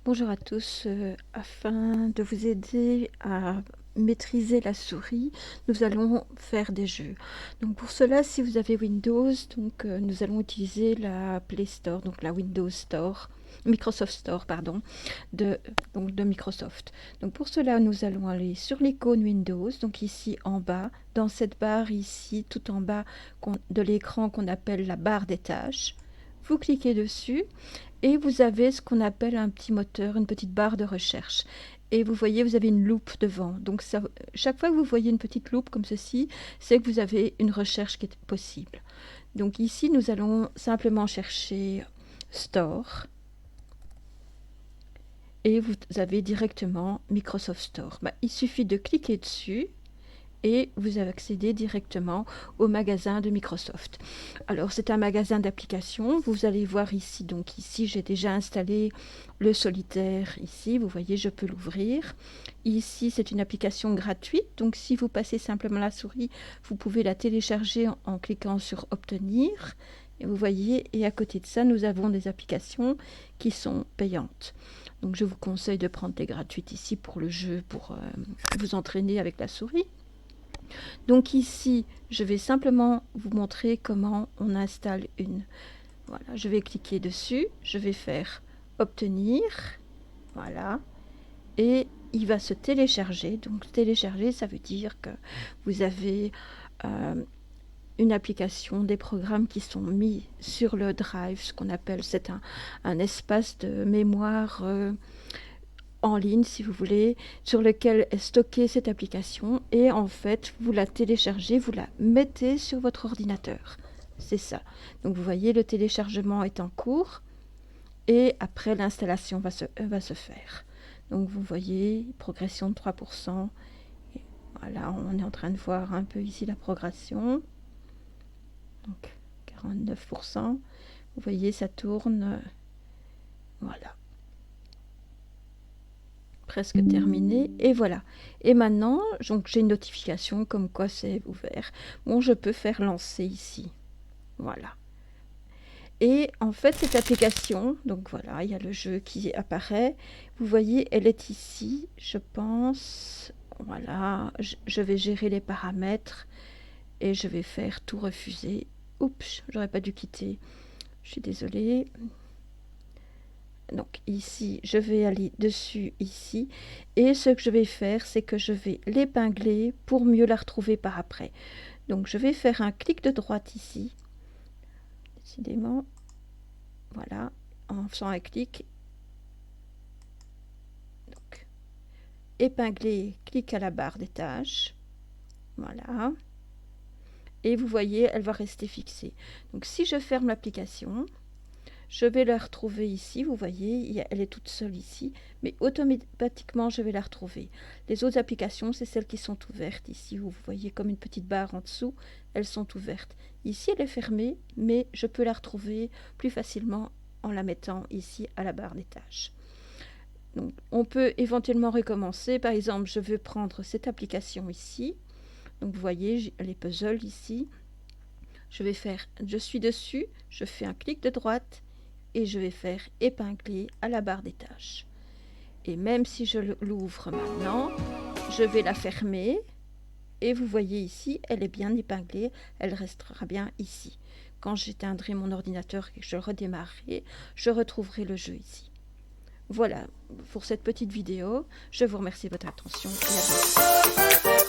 Bonjour à tous, afin de vous aider à maîtriser la souris, nous allons faire des jeux. Donc pour cela, si vous avez Windows, nous allons utiliser la Play Store, donc la Windows Store, Microsoft Store, pardon, de Microsoft. Donc pour cela, nous allons aller sur l'icône Windows, donc ici en bas, dans cette barre ici, tout en bas de l'écran qu'on appelle la barre des tâches. Vous cliquez dessus. Et vous avez ce qu'on appelle un petit moteur, une petite barre de recherche. Et vous voyez, vous avez une loupe devant. Donc ça, chaque fois que vous voyez une petite loupe comme ceci, c'est que vous avez une recherche qui est possible. Donc ici, nous allons simplement chercher Store. Et vous avez directement Microsoft Store. Il suffit de cliquer dessus. Et vous accédez directement au magasin de Microsoft. Alors c'est un magasin d'applications. Vous allez voir ici, donc ici j'ai déjà installé le Solitaire. Ici, vous voyez, je peux l'ouvrir. Ici, c'est une application gratuite. Donc si vous passez simplement la souris, vous pouvez la télécharger en cliquant sur Obtenir. Et vous voyez, et à côté de ça, nous avons des applications qui sont payantes. Donc je vous conseille de prendre les gratuites ici pour le jeu, pour vous entraîner avec la souris. Donc ici, je vais simplement vous montrer comment on installe une. Voilà, je vais cliquer dessus, je vais faire obtenir, voilà, et il va se télécharger. Donc télécharger, ça veut dire que vous avez une application, des programmes qui sont mis sur le drive, ce qu'on appelle, c'est un espace de mémoire en ligne, si vous voulez, sur lequel est stockée cette application, et en fait, vous la téléchargez, vous la mettez sur votre ordinateur. C'est ça. Donc vous voyez, le téléchargement est en cours, et après, l'installation va se faire. Donc vous voyez, progression de 3%. Et voilà, on est en train de voir un peu ici la progression. Donc 49%. Vous voyez, ça tourne. Voilà. Presque terminé, et voilà. Et maintenant, donc j'ai une notification comme quoi c'est ouvert. Bon, je peux faire lancer ici. Voilà. Et en fait, cette application, donc voilà, il y a le jeu qui apparaît. Vous voyez, elle est ici, je pense. Voilà, je vais gérer les paramètres et je vais faire tout refuser. Oups, j'aurais pas dû quitter. Je suis désolée. Donc ici, je vais aller dessus ici. Et ce que je vais faire, c'est que je vais l'épingler pour mieux la retrouver par après. Donc je vais faire un clic de droite ici. Décidément. Voilà. En faisant un clic. Donc, épingler, clic à la barre des tâches. Voilà. Et vous voyez, elle va rester fixée. Donc si je ferme l'application, je vais la retrouver ici, vous voyez, elle est toute seule ici, mais automatiquement je vais la retrouver. Les autres applications, c'est celles qui sont ouvertes ici, où vous voyez comme une petite barre en dessous, elles sont ouvertes. Ici, elle est fermée, mais je peux la retrouver plus facilement en la mettant ici à la barre des tâches. Donc, on peut éventuellement recommencer. Par exemple, je veux prendre cette application ici. Donc, vous voyez, j'ai les puzzles ici. Je suis dessus, je fais un clic de droite, et je vais faire épingler à la barre des tâches. Et même si je l'ouvre maintenant, je vais la fermer. Et vous voyez ici, elle est bien épinglée, elle restera bien ici. Quand j'éteindrai mon ordinateur et que je le redémarrerai, je retrouverai le jeu ici. Voilà pour cette petite vidéo. Je vous remercie de votre attention et à bientôt.